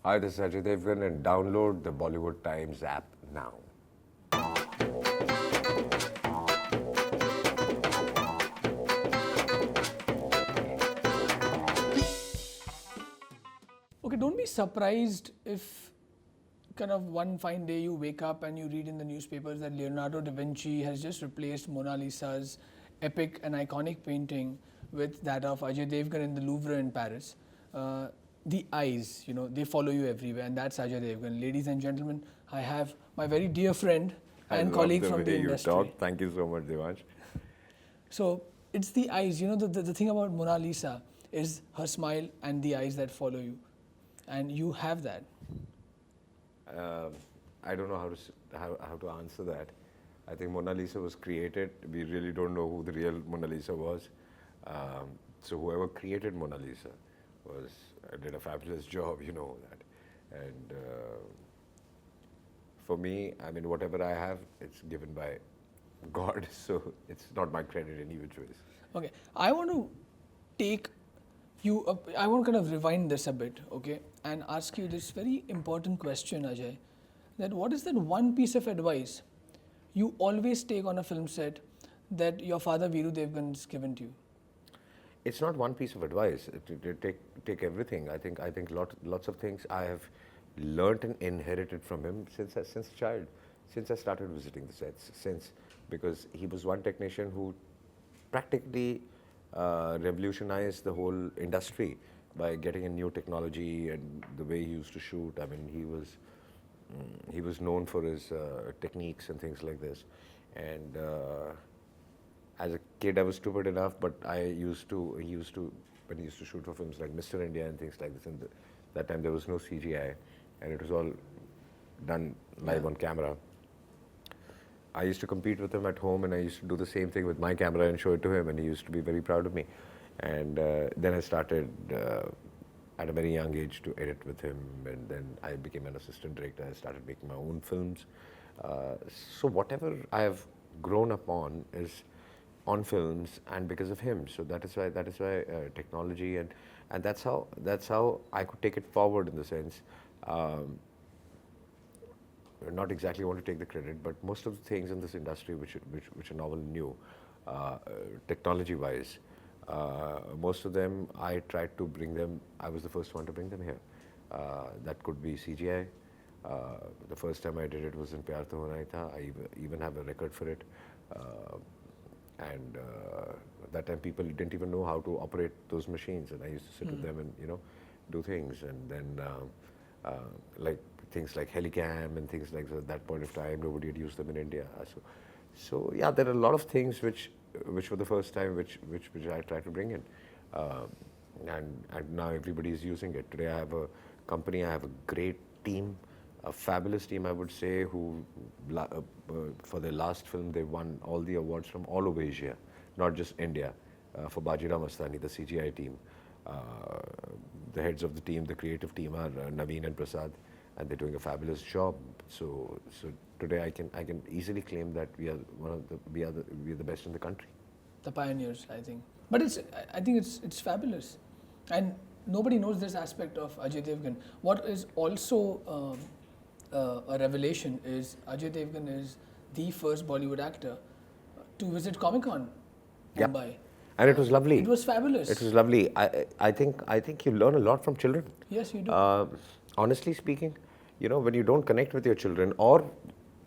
Hi, this is Ajay Devgn and download the Bollywood Times app now. Okay, don't be surprised if kind of one fine day you wake up and you read in the newspapers that Leonardo da Vinci has just replaced Mona Lisa's epic and iconic painting with that of Ajay Devgn in the Louvre in Paris. The eyes, they follow you everywhere, and that's Ajay Devgn. Ladies and gentlemen, I have my very dear friend I and love colleague the from the way you industry. talk. Thank you so much, Devansh. So it's the eyes. The thing about Mona Lisa is her smile and the eyes that follow you, and you have that. I don't know how to answer that. I think Mona Lisa was created. We really don't know who the real Mona Lisa was. So whoever created Mona Lisa did a fabulous job. You know that. And for me, I mean, whatever I have, it's given by God. So it's not my credit any which ways. Okay, I want to take you up, I want to kind of rewind this a bit, okay, and ask you this very important question, Ajay. That what is that one piece of advice you always take on a film set that your father Viru Devgan's given to you? It's not one piece of advice. Take everything. I think lots of things I have learnt and inherited from him since a child, since I started visiting the sets. Because he was one technician who practically revolutionized the whole industry by getting in new technology and the way he used to shoot. I mean, he was known for his techniques and things like this. And as a kid, I was stupid enough, but he used to, when he used to shoot for films like Mr. India and things like this, and that time there was no CGI, and it was all done live on camera. I used to compete with him at home, and I used to do the same thing with my camera and show it to him, and he used to be very proud of me. And then I started at a very young age to edit with him, and then I became an assistant director. I started making my own films. So whatever I have grown up on is on films, and because of him. So that is why technology and that's how I could take it forward in the sense. Not exactly want to take the credit, but most of the things in this industry which are novel and new, technology-wise, most of them I tried to bring them. I was the first one to bring them here. That could be CGI. The first time I did it was in Pyar To Hona Hi Tha. I even have a record for it. And that time people didn't even know how to operate those machines, and I used to sit with them and do things. And then like things like Helicam and things like that. At that point of time, nobody had used them in India. So yeah, there are a lot of things which were the first time which I tried to bring in, and now everybody is using it. Today I have a company. I have a great team, a fabulous team, I would say, who for their last film they won all the awards from all over Asia, not just India. For Bajirao Mastani, the CGI team, the heads of the team, the creative team are Naveen and Prasad, and they're doing a fabulous job. So today I can easily claim that we are the best in the country. The pioneers, I think. But I think it's fabulous, and nobody knows this aspect of Ajay Devgn. What is also a revelation is Ajay Devgn is the first Bollywood actor to visit Comic Con Yep. Mumbai. And it was lovely. It was fabulous. It was lovely. I think you learn a lot from children. Yes, you do. Honestly speaking, when you don't connect with your children or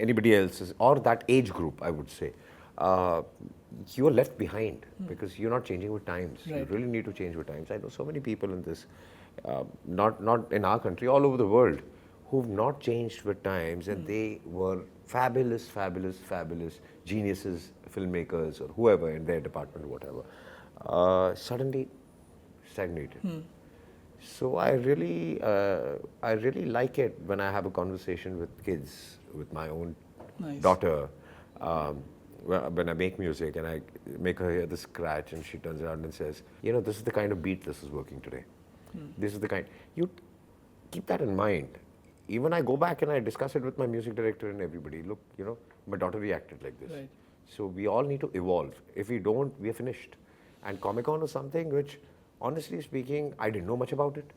anybody else's or that age group, I would say, you are left behind because you're not changing with times. Right. You really need to change with times. I know so many people in this, not in our country, all over the world, who've not changed with times, and they were fabulous geniuses, filmmakers, or whoever in their department, whatever, suddenly stagnated. So I really like it when I have a conversation with kids, with my own Nice. daughter. When I make music and I make her hear the scratch, and she turns around and says, this is the kind of beat this is working today. This is the kind. You keep that in mind. Even I go back and I discuss it with my music director and everybody. Look, my daughter reacted like this. Right. So we all need to evolve. If we don't, we are finished. And Comic Con was something which, honestly speaking, I didn't know much about it.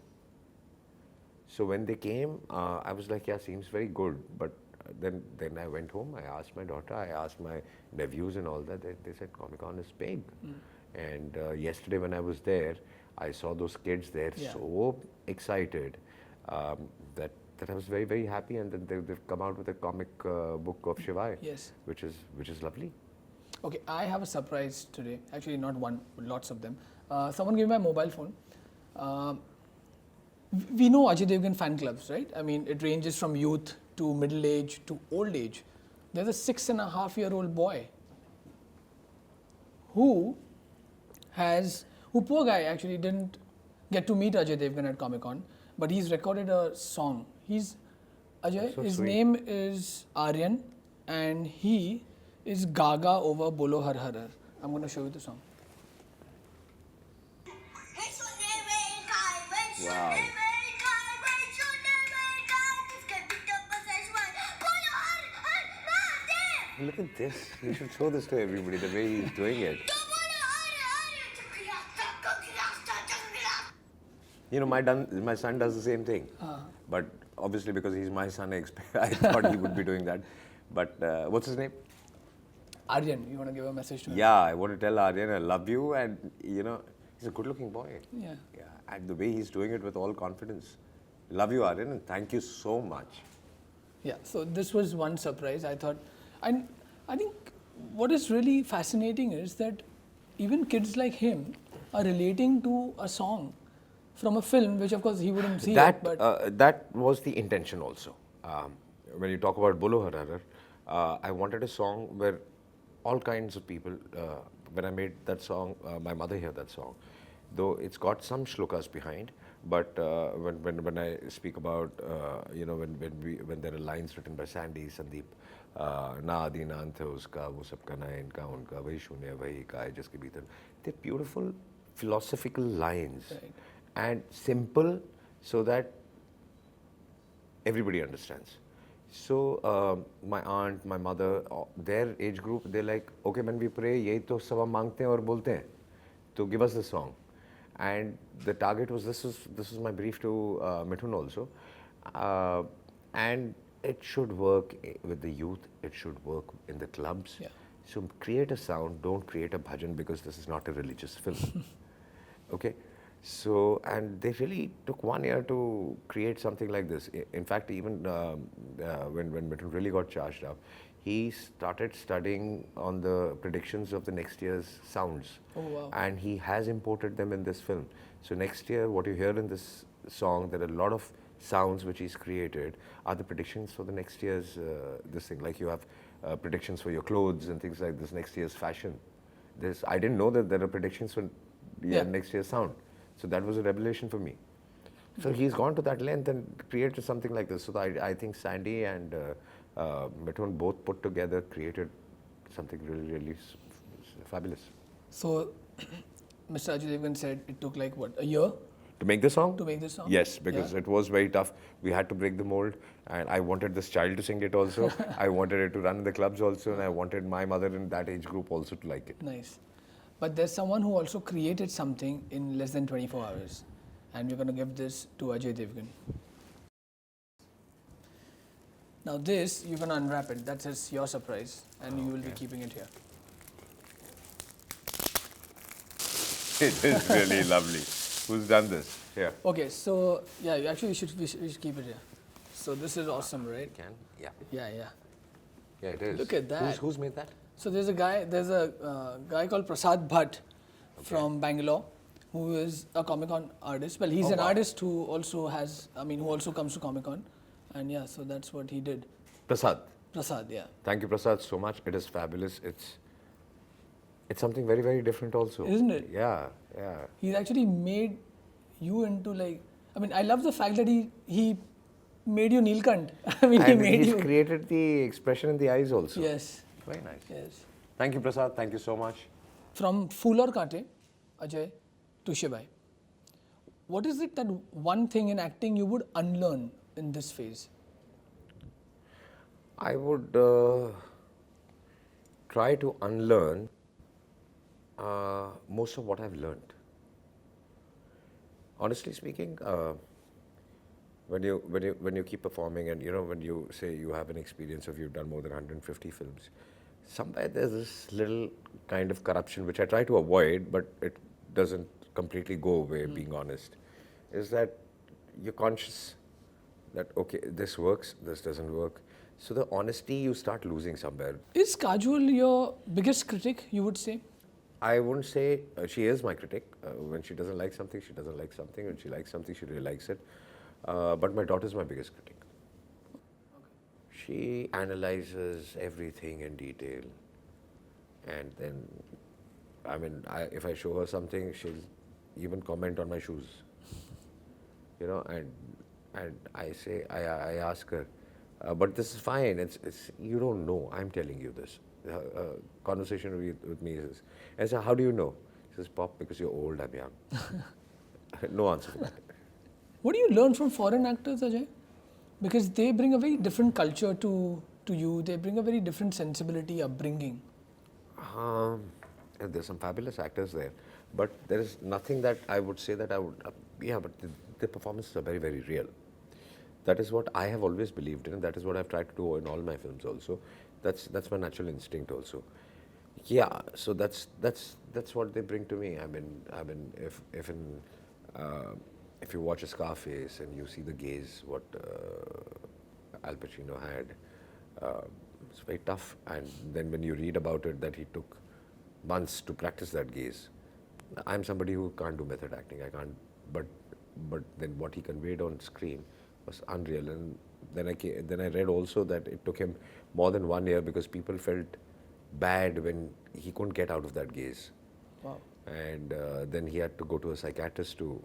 So when they came, I was like, yeah, seems very good. But then I went home, I asked my daughter, I asked my nephews and all that. They said Comic Con is big. And yesterday when I was there, I saw those kids there Yeah. so excited that I was very, very happy. And then they've come out with a comic book of Shivaay, Yes. which is lovely. Okay, I have a surprise today. Actually, not one, but lots of them. Someone gave me my mobile phone. We know Ajay Devgn fan clubs, right? I mean, it ranges from youth to middle age to old age. There's a 6.5-year-old boy who poor guy actually didn't get to meet Ajay Devgn at Comic Con, but he's recorded a song. Ajay, So his sweet. name is Aryan, and he is Gaga over Bolo Har Har Har. I'm going to show you the song. Wow. Look at this. You should show this to everybody, the way he's doing it. You know, my son does the same thing. But obviously, because he's my son, I thought he would be doing that. But what's his name? Aryan, you want to give a message to him? Yeah, I want to tell Aryan I love you, and you know, he's a good-looking boy. Yeah. Yeah, and the way he's doing it with all confidence. Love you, Aryan, and thank you so much. Yeah, so this was one surprise. I thought, and I think what is really fascinating is that even kids like him are relating to a song from a film, which of course he wouldn't see it, but That was the intention also. When you talk about Bolo Har Har Har, I wanted a song where all kinds of people, when I made that song, my mother heard that song. Though it's got some shlokas behind, but when I speak about, you know, when there are lines written by Sandy, Sandeep, ना आदि ना अंत है उसका वो सबका ना इनका उनका वही शून्य वही का है जिसके भीतर, they're beautiful philosophical lines. Right. And simple so that everybody understands. So my aunt, my mother, their age group, they're like, okay, when we pray, यही तो सब हम मांगते हैं और बोलते हैं, तो give us the song. And the target was this is my brief to Mithun also, and it should work with the youth. It should work in the clubs. Yeah. So create a sound. Don't create a bhajan because this is not a religious film. Okay. So, and they really took 1 year to create something like this. In fact, even when Mithun really got charged up, he started studying on the predictions of the next year's sounds. Oh, wow. And he has imported them in this film. So next year, what you hear in this song, there are a lot of sounds which he's created are the predictions for the next year's this thing. Like you have predictions for your clothes and things like this, next year's fashion. I didn't know that there are predictions for next year's sound. So that was a revelation for me. So he's gone to that length and created something like this. So I think Sandy and Mithun both put together created something really, really fabulous. so Mr. Ajay Devgn said it took like what, a year To make the song? to make this song? Yes, because Yeah. it was very tough. We had to break the mold, and I wanted this child to sing it also. I wanted it to run in the clubs also, and I wanted my mother in that age group also to like it. Nice. But there's someone who also created something in less than 24 hours. And we're going to give this to Ajay Devgn. Now this, you're going to unwrap it. That's your surprise. And you will be keeping it here. It is really lovely. Who's done this? Here. Okay, so yeah, we should keep it here. So this is awesome, right? Can? Yeah. Yeah. Yeah, it is. Look at that. Who's made that? So there's a guy called Prasad Bhatt from Bangalore, who is a Comic Con artist. Well, he's an artist who also who also comes to Comic Con. And yeah, so that's what he did. Prasad. Prasad, yeah. Thank you, Prasad, so much. It is fabulous. It's something very, very different also. Isn't it? Yeah. He's actually made you into I love the fact that he made you Neelkant. He And made he's you. created the expression in the eyes also. Yes. Very nice. Yes. Thank you, Prasad. Thank you so much. From Phool Aur Kaante, Ajay, to Shivaay. What is it that one thing in acting you would unlearn in this phase? I would try to unlearn most of what I've learned. Honestly speaking, when you keep performing, and when you say you have an experience of you've done more than 150 films, somewhere there's this little kind of corruption which I try to avoid, but it doesn't completely go away. Being honest, is that you're conscious that okay, this works, this doesn't work. So the honesty you start losing somewhere. Is Kajol your biggest critic, you would say? I wouldn't say she is my critic. When she doesn't like something, she doesn't like something. When she likes something, she really likes it. But my daughter's my biggest critic. She analyzes everything in detail. And then, if I show her something, she'll even comment on my shoes. And I ask her, but this is fine. It's you don't know. I'm telling you this. Conversation with me is, I say, how do you know? She says, Pop, because you're old, I'm young. No answer for that. What do you learn from foreign actors, Ajay? Because they bring a very different culture to you. They bring a very different sensibility, upbringing. And there's some fabulous actors there, but there is nothing that I would say that I would. But the performances are very, very real. That is what I have always believed in, and that is what I've tried to do in all my films also. That's my natural instinct also. Yeah, so that's what they bring to me. If you watch a Scarface and you see the gaze what Al Pacino had, it's very tough. And then when you read about it that he took months to practice that gaze, I'm somebody who can't do method acting. I can't, but then what he conveyed on screen was unreal. And then I read also that it took him more than 1 year because people felt bad when he couldn't get out of that gaze. Wow. And then he had to go to a psychiatrist to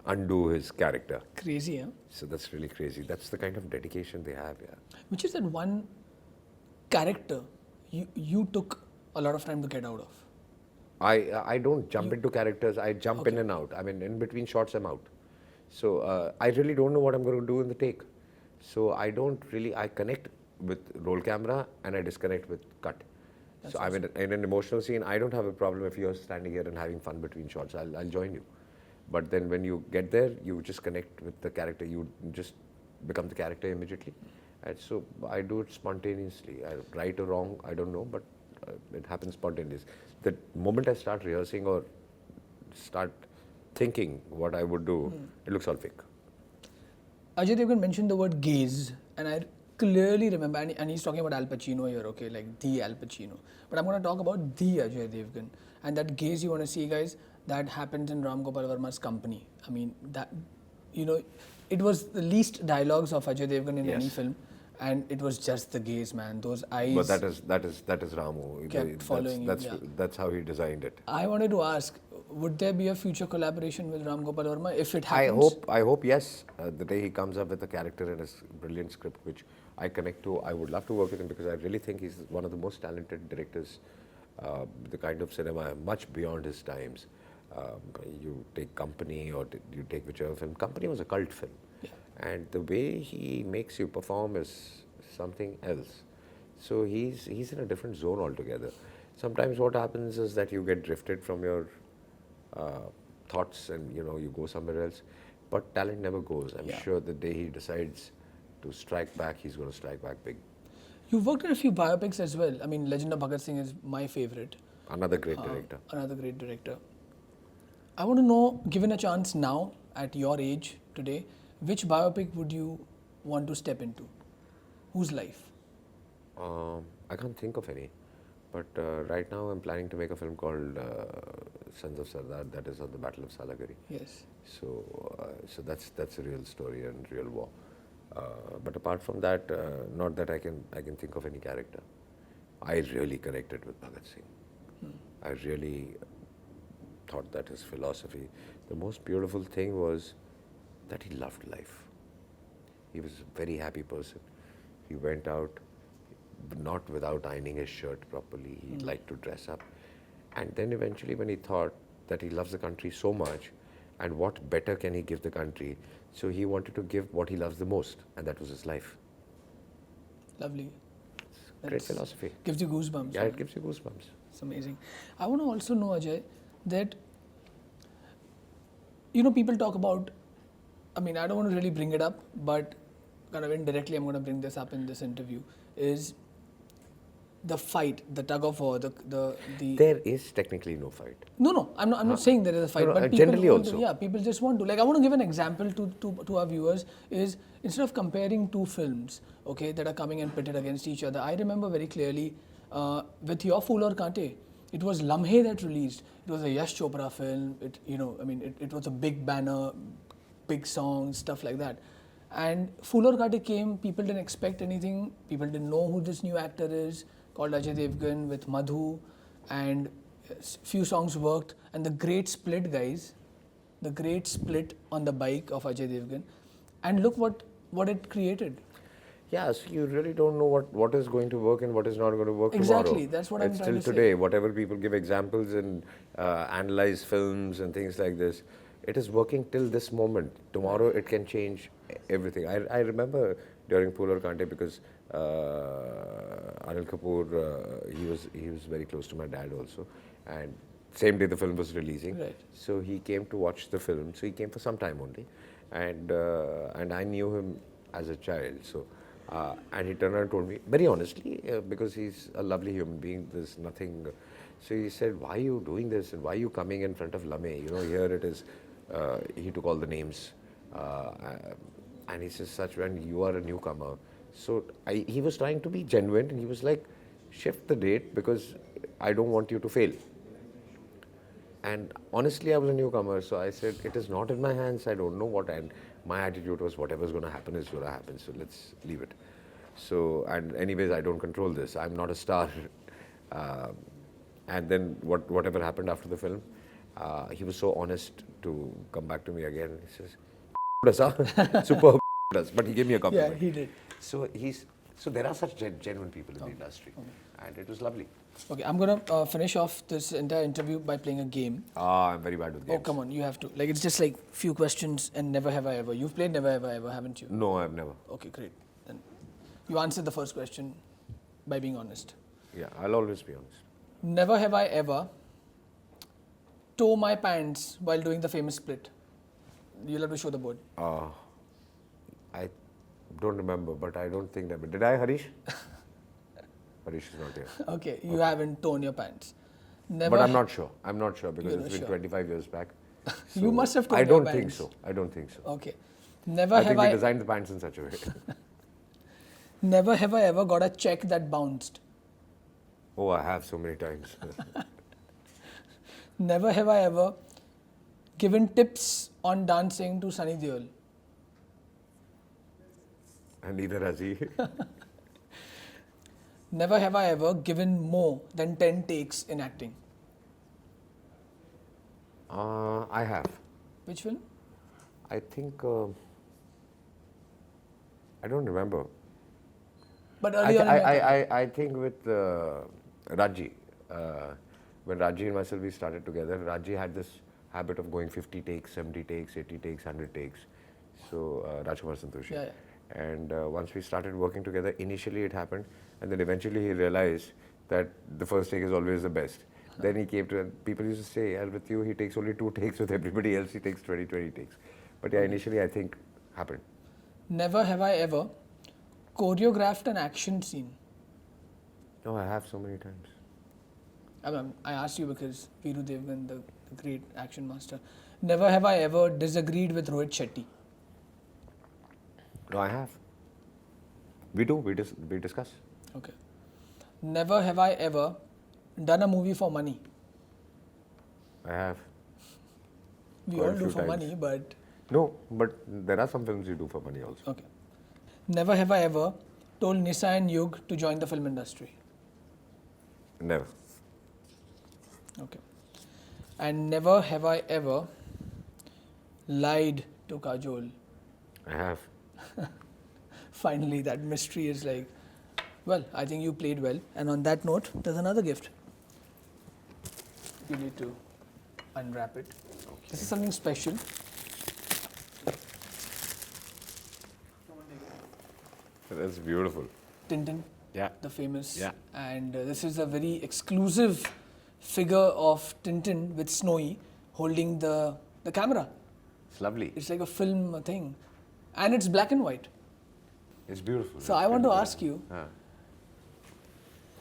undo his character. Crazy, huh? So that's really crazy. That's the kind of dedication they have, yeah. Which is that one character you took a lot of time to get out of? I don't jump into characters. I jump in and out. In between shots, I'm out. So I really don't know what I'm going to do in the take. So I connect with roll camera and I disconnect with cut. So awesome. In an emotional scene, I don't have a problem if you're standing here and having fun between shots. I'll join you. But then when you get there, you just connect with the character. You just become the character immediately. And so I do it spontaneously. Right or wrong, I don't know, but it happens spontaneously. The moment I start rehearsing or start thinking what I would do, it looks all fake. Ajay Devgn mentioned the word gaze, and I clearly remember, and he's talking about Al Pacino here, okay, like the Al Pacino. But I'm going to talk about the Ajay Devgn. And that gaze you want to see, guys, that happens in Ram Gopal Varma's company. It was the least dialogues of Ajay Devgn in any film. And it was just the gaze, man. Those eyes. But that is Ramu. Kept following that's how he designed it. I wanted to ask, would there be a future collaboration with Ram Gopal Varma if it happens? I hope yes. The day he comes up with a character and a brilliant script which I connect to, I would love to work with him because I really think he's one of the most talented directors. The kind of cinema much beyond his times. You take Company or you take whichever film. Company was a cult film. And the way he makes you perform is something else. So he's in a different zone altogether. Sometimes what happens is that you get drifted from your thoughts and you go somewhere else. But talent never goes. I'm sure the day he decides to strike back, he's going to strike back big. You've worked on a few biopics as well. Legend of Bhagat Singh is my favorite. Another great director. Another great director. I want to know, given a chance now, at your age today, which biopic would you want to step into? Whose life? I can't think of any. But right now I'm planning to make a film called Sons of Sardar, that is on the Battle of Salagiri. Yes. So that's a real story and real war. But apart from that, not that I can think of any character. I really connected with Bhagat Singh. I really thought that his philosophy, the most beautiful thing was that he loved life. He was a very happy person. He went out, not without ironing his shirt properly. He liked to dress up. And then eventually when he thought that he loves the country so much, and what better can he give the country, so he wanted to give what he loves the most, and that was his life. Lovely. Great philosophy. Gives you goosebumps. Yeah, it gives you goosebumps. It's amazing. I want to also know, Ajay, that people talk about I mean, I don't want to really bring it up, but kind of indirectly, I'm going to bring this up in this interview. Is the fight, the tug of war, the There is technically no fight. No, I'm not saying there is a fight, No, but people generally want also. to, yeah, people just want to. Like, I want to give an example to our viewers. Is instead of comparing two films, okay, that are coming and pitted against each other, I remember very clearly with Your Fool or Kante, it was Lamhe that released. It was a Yash Chopra film. It was a big banner, big songs, stuff like that. And Fool or Kante came, people didn't expect anything. People didn't know who this new actor is, called Ajay Devgn with Madhu, and few songs worked. And the great split, guys, the great split on the bike of Ajay Devgn. And look what it created. Yeah, so you really don't know what is going to work and what is not going to work Exactly, tomorrow. that's what I'm It's trying to still say. today, whatever people give examples and analyze films and things like this, it is working till this moment. Tomorrow it can change everything. I remember during Polar Kante because Anil Kapoor, he was very close to my dad also, and same day the film was releasing. Right. So he came to watch the film. So he came for some time only, and I knew him as a child. So. And he turned around and told me, very honestly, because he's a lovely human being, there's nothing. So he said, why are you doing this and why are you coming in front of Lame? You know, here it is. He took all the names. And he says, such when you are a newcomer. So he was trying to be genuine and he was like, shift the date because I don't want you to fail. And honestly, I was a newcomer, so I said, it is not in my hands, I don't know what. And my attitude was, whatever's going to happen is going to happen, so let's leave it. So, and anyways, I don't control this, I'm not a star. And then whatever happened after the film, he was so honest to come back to me again. He says, does, huh? Superb does, but he gave me a compliment. Yeah, he did. So there are such genuine people in the industry, and it was lovely. Okay, I'm going to finish off this entire interview by playing a game. I'm very bad with games. Oh, come on, you have to. Like, it's just like few questions and never have I ever. You've played never have I ever, haven't you? No, I've never. Okay, great. Then you answered the first question by being honest. Yeah, I'll always be honest. Never have I ever tore my pants while doing the famous split. You'll have to show the board. I don't remember, but I don't think that. Did I, Harish? Harish is not here. Okay, you haven't torn your pants. Never But I'm not sure. I'm not sure because You're it's not been sure. 25 years back. You must have torn I your don't think pants. so. I don't think so. Okay. Never I have think we I designed the pants in such a way. never have I ever got a check that bounced. Oh, I have so many times. Never have I ever given tips on dancing to Sunny Deol. And neither has he. Never have I ever given more than 10 takes in acting. I have. Which film? I think. I don't remember. But early on in your career. I think with Raji, when Raji and myself we started together, Raji had this habit of going 50 takes, 70 takes, 80 takes, 100 takes. So Rajkumar Santoshi. Yeah. And once we started working together, initially it happened, and then eventually he realized that the first take is always the best. Then he came to, people used to say, yeah, with you, he takes only 2 takes, with everybody else he takes 20 takes. But yeah, initially I think happened. Never have I ever choreographed an action scene. No, I have so many times. I asked you because Veeru Devgan, the great action master. Never have I ever disagreed with Rohit Shetty. No, I have. We do, we discuss. Okay. Never have I ever done a movie for money. I have. We Quite a all do few for times. money, but No, but there are some films you do for money also. okay. Never have I ever told Nysa and Yug to join the film industry. Never. Okay. And never have I ever lied to Kajol. I have. Finally, that mystery is like, well, I think you played well. And on that note, there's another gift. You need to unwrap it. Okay. This is something special. That's beautiful. Tintin, Yeah. the famous. Yeah. And this is a very exclusive figure of Tintin with Snowy holding the camera. It's lovely. It's like a film thing. And it's black and white. It's beautiful. So I want to ask you,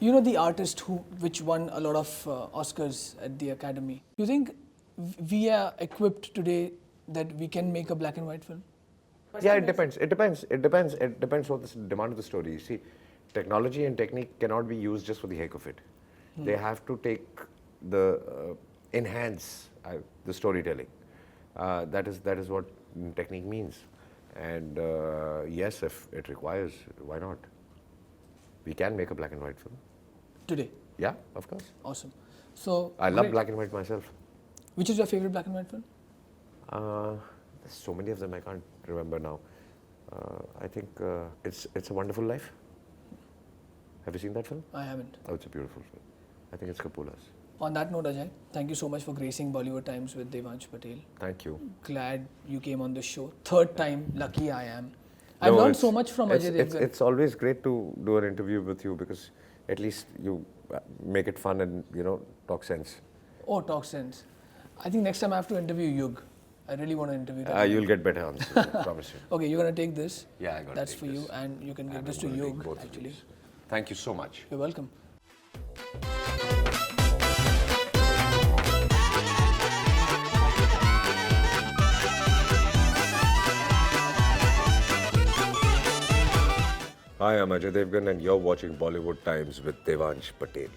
you know the artist which won a lot of Oscars at the Academy. Do you think we are equipped today that we can make a black and white film? Yeah, it depends. It depends. It depends. It depends what the demand of the story. You see, technology and technique cannot be used just for the heck of it. They have to take enhance the storytelling. That is what technique means. And yes, if it requires, why not? We can make a black and white film. Today? Yeah, of course. Awesome. So I love black and white myself. Which is your favorite black and white film? There's so many of them I can't remember now. I think it's a Wonderful Life. Have you seen that film? I haven't. Oh, it's a beautiful film. I think it's Kapoor's. On that note, Ajay, thank you so much for gracing Bollywood Times with Devansh Patel. Thank you. Glad you came on the show. Third time, lucky I am. I've learned so much from Ajay Devgn. It's always great to do an interview with you because at least you make it fun and, talk sense. Oh, talk sense. I think next time I have to interview Yug. I really want to interview that. You'll get better answers, I promise you. Okay, you're going to take this. Yeah, I got it. That's for you, and you can give this to Yug, actually. Thank you so much. You're welcome. Hi, I'm Ajay Devgn and you're watching Bollywood Times with Devansh Patel.